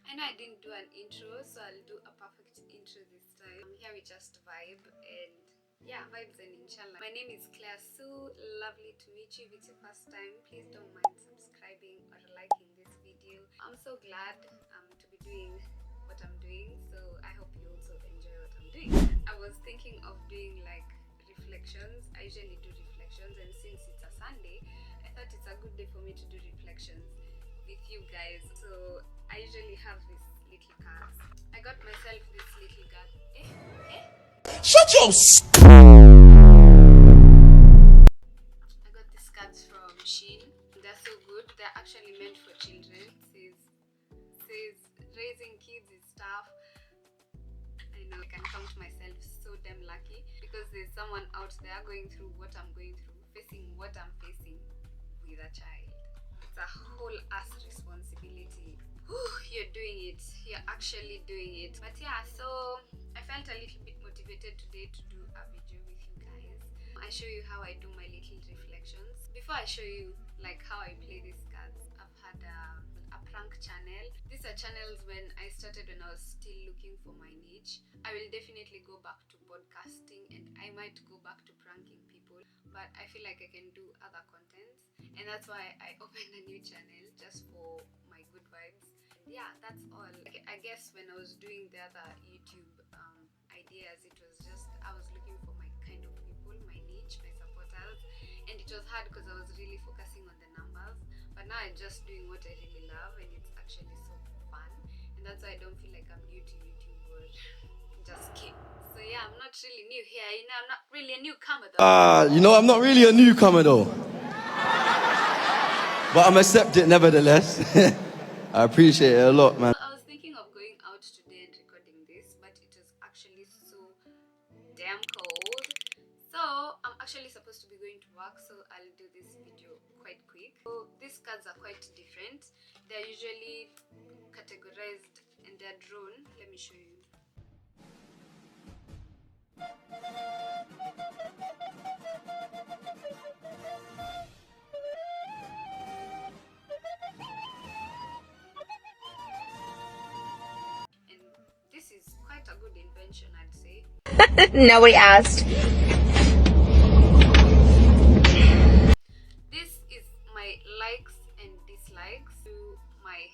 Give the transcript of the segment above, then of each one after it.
I know I didn't do an intro, so I'll do a perfect intro this time. Here we just vibe and yeah, vibes and inshallah. My name is Claire Sue. Lovely to meet you. If it's your first time, please don't mind subscribing or liking this video. I'm so glad to be doing what I'm doing, so I hope you also enjoy what I'm doing. I was thinking of doing like reflections. I usually do reflections, and since it's a Sunday, I thought it's a good day for me to do reflections with you guys. So I usually have these little cards. I got myself this little card. Shut your I got these cards from Shein. They're so good. They're actually meant for children. It says raising kids is tough. I know I can count myself so damn lucky because there's someone out there going through what I'm going through, facing what I'm facing with a child. It's a whole ass responsibility. You're doing it. You're actually doing it. But yeah, so I felt a little bit motivated today to do a video with you guys. I show you how I do my little reflections. Before I show you like how I play these cards, I've had a prank channel. These are channels when I started when I was still looking for my niche. I will definitely go back to podcasting and I might go back to pranking people, but I feel like I can do other contents, and that's why I opened a new channel just for my good vibes. And yeah, that's all. I guess when I was doing the other YouTube ideas, it was just I was looking for my kind of people, my niche, my supporters, and it was hard because I was really focusing on the numbers. But now I'm just doing what I really love, and it's actually so fun, and that's why I don't feel like I'm new to YouTube or just kidding. So yeah, I'm not really new here. I'm not really a newcomer though. I'm not really a newcomer though. But I'm accepted nevertheless. I appreciate it a lot, man. I was thinking of going out today and recording this, but it was actually so damn cold. So I'm actually supposed to be going to work, so I'll do this video quite quick. So these cards are quite different. They're usually categorized and they're drawn. Let me show you. And this is quite a good invention, I'd say. No, we asked. This is my likes and dislikes to my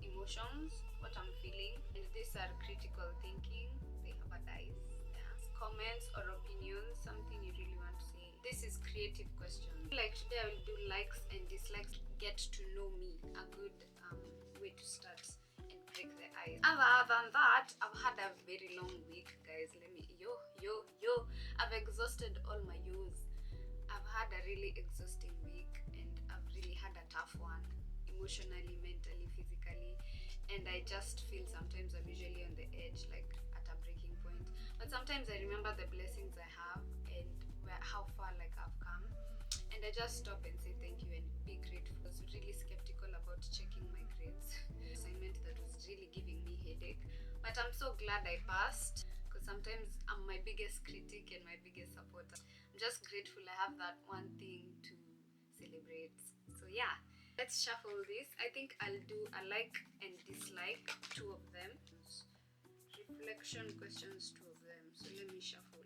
emotions, what I'm feeling, and these are critical thinking. They have a dice. Yes. Comments or opinions, something you really want to say. This is creative questions. Like today I will do likes and dislikes to get to know me. A good way to start and break the ice. Other than that, I've had a very long week, guys. I've exhausted all my yos. I've had a really exhausting week, and I've really had a tough one, emotionally, mentally, physically, and I just feel sometimes I'm usually on the edge, like at a breaking point. But sometimes I remember the blessings I have and how far like I've come, and I just stop and say thank you and be grateful. I was really skeptical about checking my grades. Assignment that was really giving me headache, but I'm so glad I passed, because sometimes I'm my biggest critic and my biggest supporter. I'm just grateful I have that one thing to celebrate. So yeah, let's shuffle this. I think I'll do a like and dislike, two of them. Reflection questions, two of them. So let me shuffle.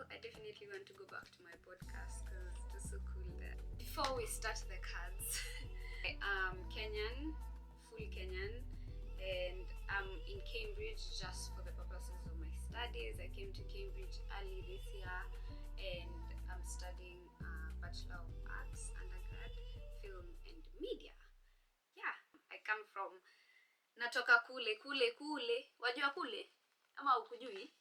I definitely want to go back to my podcast because it was so cool there. Before we start the cards, I am Kenyan, full Kenyan, and I'm in Cambridge just for the purposes of my studies. I came to Cambridge early this year, and I'm studying Bachelor of Arts, undergrad, film and media. Yeah, I come from, natoka kule, wajua kule? Ama ukujui?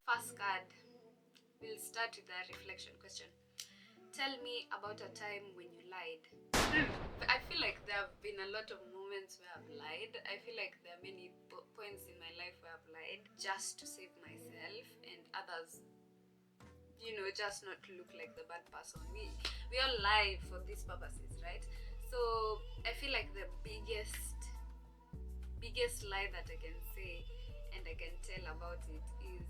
First card, we'll start with the reflection question. Tell me about a time when you lied. I feel like there have been a lot of moments where I've lied. I feel like there are many points in my life where I've lied just to save myself and others, just not to look like the bad person. We all lie for these purposes, right? So I feel like the biggest lie that I can say and I can tell about it is,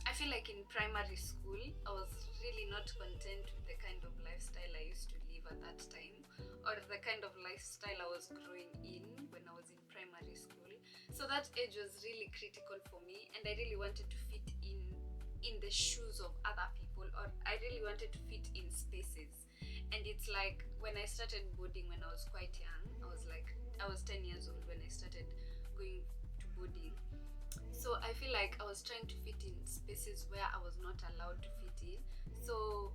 I like in primary school, I was really not content with the kind of lifestyle I used to live at that time, or the kind of lifestyle I was growing in when I was in primary school. So that age was really critical for me, and I really wanted to fit in the shoes of other people, or I really wanted to fit in spaces. And it's like when I started boarding when I was quite young, I was 10 years old when I started going to boarding. So I feel like I was trying to fit in spaces where I was not allowed to fit in. So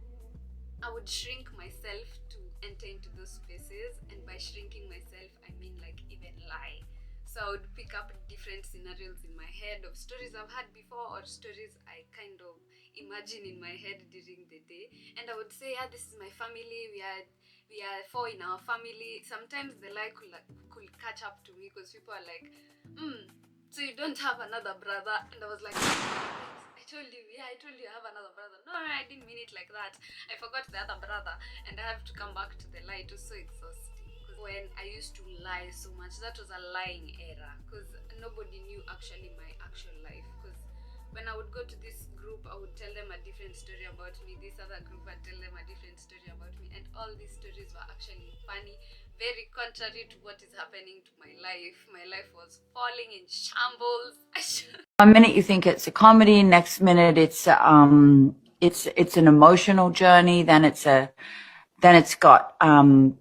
I would shrink myself to enter into those spaces, and by shrinking myself, I mean like even lie. So I would pick up different scenarios in my head of stories I've had before, or stories I kind of imagine in my head during the day, and I would say, yeah, this is my family. We are four in our family. Sometimes the lie could catch up to me because people are like, so you don't have another brother? And I was like, I told you, yeah, I told you I have another brother. No, I didn't mean it like that. I forgot the other brother, and I have to come back to the lie. It was so exhausting. When I used to lie so much, that was a lying era, because nobody knew actually my actual life. Because when I would go to this group, I would tell them a different story about me. This other group, I'd tell them a different story about me, and all these stories were actually funny, very contrary to what is happening to my life. My life was falling in shambles. One minute you think it's a comedy, next minute it's an emotional journey, then it's got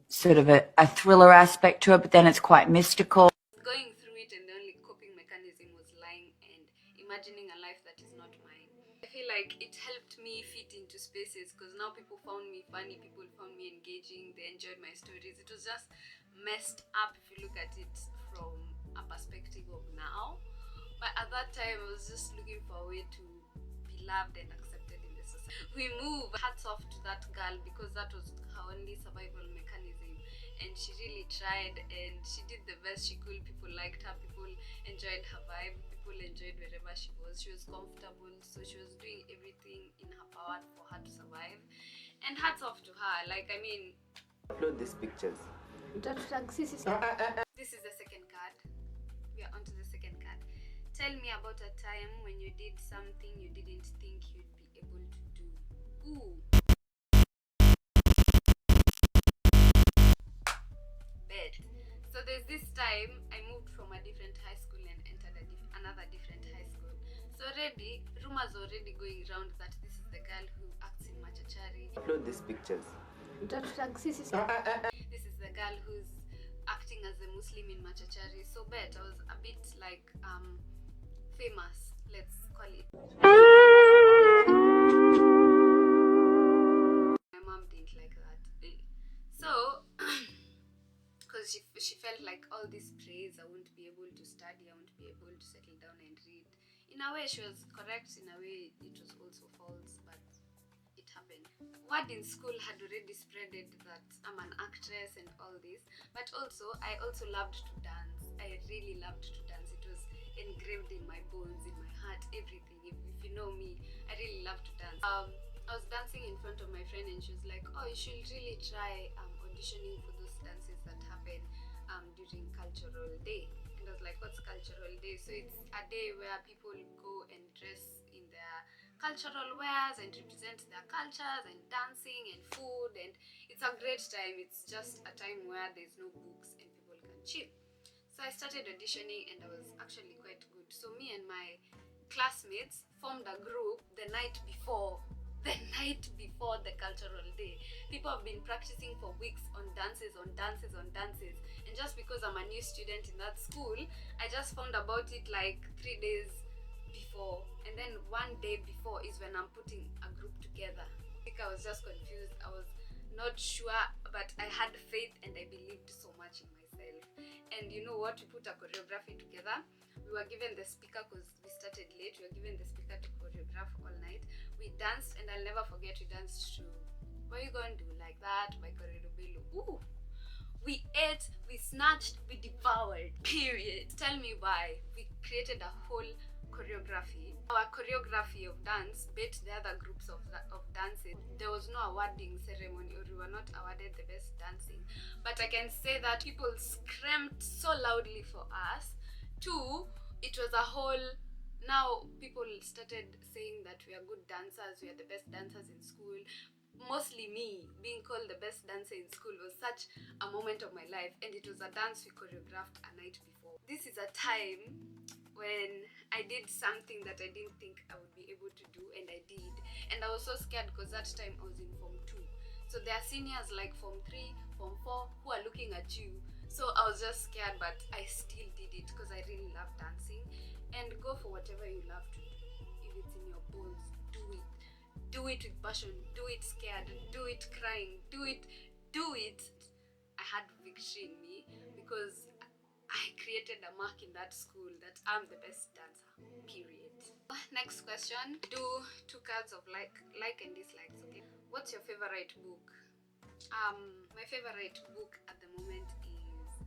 sort of a thriller aspect to it, but then it's quite mystical. Going through it, and the only coping mechanism was lying and imagining a life that is not mine. I feel like it helped me fit into spaces, because now people found me funny, people found me engaging, they enjoyed my stories. It was just messed up if you look at it from a perspective of now. But at that time, I was just looking for a way to be loved and accepted in the society. We moved. Hats off to that girl, because that was her only survival mechanism. And she really tried, and she did the best she could. People liked her, people enjoyed her vibe, people enjoyed wherever she was. She was comfortable, so she was doing everything in her power for her to survive. And hats off to her. Like, I mean, Upload these pictures. this is the second card. We are on to the second card. Tell me about a time when you did something you didn't think you'd be able to do. Ooh. Bet. So there's this time I moved from a different high school and entered another different high school. So already, rumors are already going around that this is the girl who acts in Machachari. Upload these pictures. This is the girl who's acting as a Muslim in Machachari. So bet I was a bit like famous, let's call it. My mom didn't like that. So because she felt like all this praise, I won't be able to study, I won't be able to settle down and read. In a way she was correct, in a way it was also false, but it happened. Word in school had already spreaded that I'm an actress and all this, but also I also loved to dance. I really loved to dance. It was engraved in my bones, in my heart, everything. If you know me, I really love to dance. I was dancing in front of my friend, and she was like, oh, you should really try auditioning for those dances that happen during cultural day. And I was like, what's cultural day? So it's a day where people go and dress in their cultural wares and represent their cultures, and dancing and food, and it's a great time. It's just a time where there's no books and people can chill. So I started auditioning, and I was actually quite good. So me and my classmates formed a group the night before the cultural day. People have been practicing for weeks on dances, and just because I'm a new student in that school, I just found about it like 3 days before, and then one day before is when I'm putting a group together. I think I was just confused. I was not sure, but I had faith and I believed so much in myself. And you know what? We put a choreography together. We were given the speaker because we started late. We were given the speaker to choreograph all night. We danced, and I'll never forget, we danced to What You Gonna Do Like That by Corridobello. Ooh! We ate, we snatched, we devoured. Period. Tell me why. We created a whole choreography. Our choreography of dance beat the other groups of dances. There was no awarding ceremony, or we were not awarded the best dancing. But I can say that people screamed so loudly for us. Two, it was a whole Now people started saying that we are good dancers, we are the best dancers in school. Mostly me being called the best dancer in school was such a moment of my life, and it was a dance we choreographed a night before. This is a time when I did something that I didn't think I would be able to do, and I did. And I was so scared because that time I was in Form 2. So there are seniors like Form 3, Form 4 who are looking at you. So I was just scared, but I still did it because I really love dancing. And go for whatever you love to do. If it's in your bones, do it. Do it with passion. Do it scared. Do it crying. Do it. I had victory in me because I created a mark in that school that I'm the best dancer. Period. Next question. Do 2 cards of like and dislikes. Okay. What's your favorite book? My favorite book at the moment is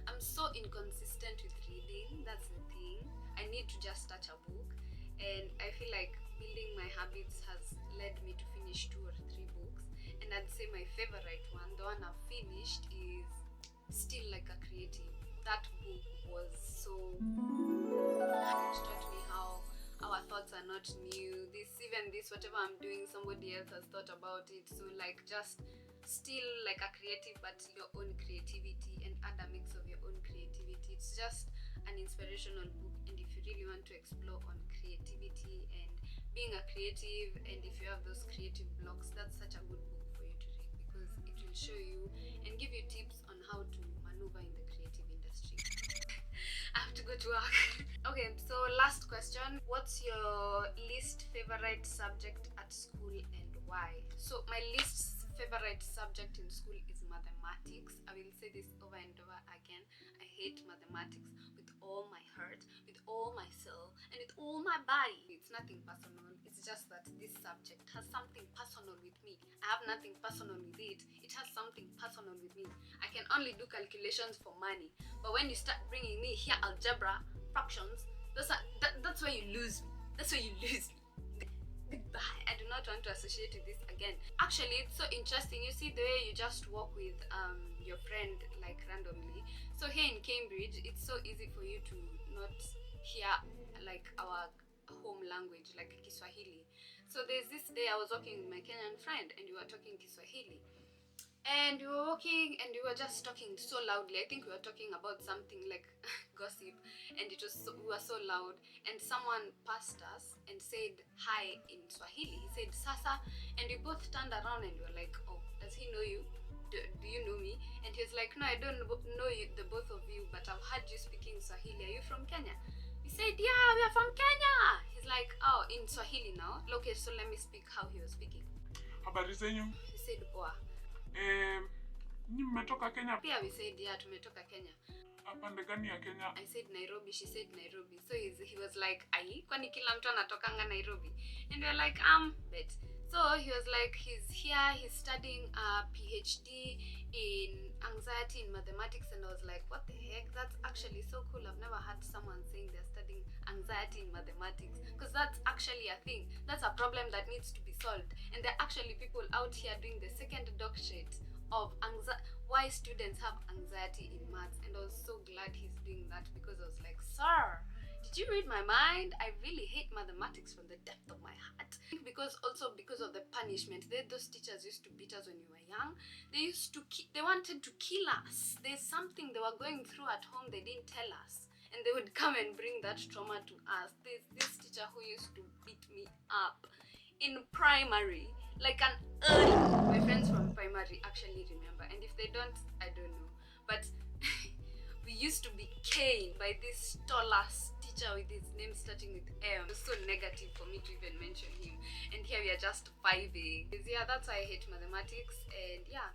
I'm so inconsistent with reading. That's the thing. I need to just start a book, and I feel like building my habits has led me to finish 2 or 3 books. And I'd say my favorite one, the one I've finished, is Still Like a Creative. That book was so it taught me how our thoughts are not new. This whatever I'm doing, somebody else has thought about it. So like just still like a creative, but your own creativity, and add a mix of your own creativity. It's just an inspirational book, and if you really want to explore on creativity and being a creative, and if you have those creative blocks, that's such a good book for you to read, because it will show you and give you tips on how to maneuver in the creative industry. I have to go to work. Okay, so last question. What's your least favorite subject at school and why? So my least favorite subject in school is mathematics. I will say this over and over again. I hate mathematics with all my heart, with all my soul, and with all my body. It's nothing personal. It's just that this subject has something personal with me. I have nothing personal with it. It has something personal with me. I can only do calculations for money. But when you start bringing me here algebra, fractions, that's where you lose me. That's where you lose me. Goodbye. I do not want to associate with this again. Actually, it's so interesting. You see the way you just walk with your friend like randomly. So here in Cambridge, it's so easy for you to not hear like our home language, like Kiswahili. So there's this day I was walking with my Kenyan friend, and we were talking Kiswahili. And we were walking and we were just talking so loudly. I think we were talking about something like gossip, and we were so loud, and someone passed us and said hi in Swahili. He said Sasa, and we both turned around and we were like, oh, does he know you? Do you know me? And he was like, no, I don't know you, the both of you, but I've heard you speaking Swahili. Are you from Kenya? He said, yeah, we are from Kenya. He's like, oh, in Swahili now? Okay, so let me speak how he was speaking. Habari zenyu? He said, poa. Ni mmetoka Kenya? Pia we said, yeah, tumetoka Kenya. Pande gani ya Kenya? I said Nairobi, she said Nairobi. So he was like, ai, kwani kila mtu anatokanga Nairobi? And we were like, bet. So he was like, he's here, he's studying a PhD in anxiety in mathematics. And I was like, what the heck? That's actually so cool. I've never heard someone saying they're studying anxiety in mathematics, because that's actually a thing. That's a problem that needs to be solved. And there are actually people out here doing the second doctorate of why students have anxiety in maths. And I was so glad he's doing that, because I was like, sir, did you read my mind? I really hate mathematics from the depth of my heart. Because of the punishment. Those teachers used to beat us when we were young. They wanted to kill us. There's something they were going through at home they didn't tell us, and they would come and bring that trauma to us. There's this teacher who used to beat me up in primary, like an early. My friends from primary actually remember, and if they don't, I don't know. But we used to be caned by this tall ass teacher with his name starting with M. It was so negative for me to even mention him. And here we are just 5A. Yeah, that's why I hate mathematics. And yeah,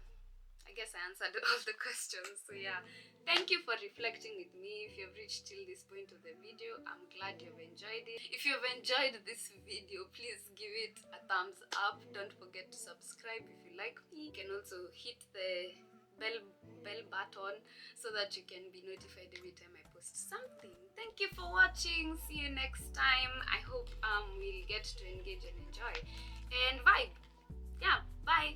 I guess I answered all the questions. So yeah, thank you for reflecting with me. If you've reached till this point of the video, I'm glad you've enjoyed it. If you've enjoyed this video, please give it a thumbs up. Don't forget to subscribe if you like me. You can also hit the bell button so that you can be notified every time I post something. Thank you for watching. See you next time. I hope we'll get to engage and enjoy and vibe. Yeah, bye.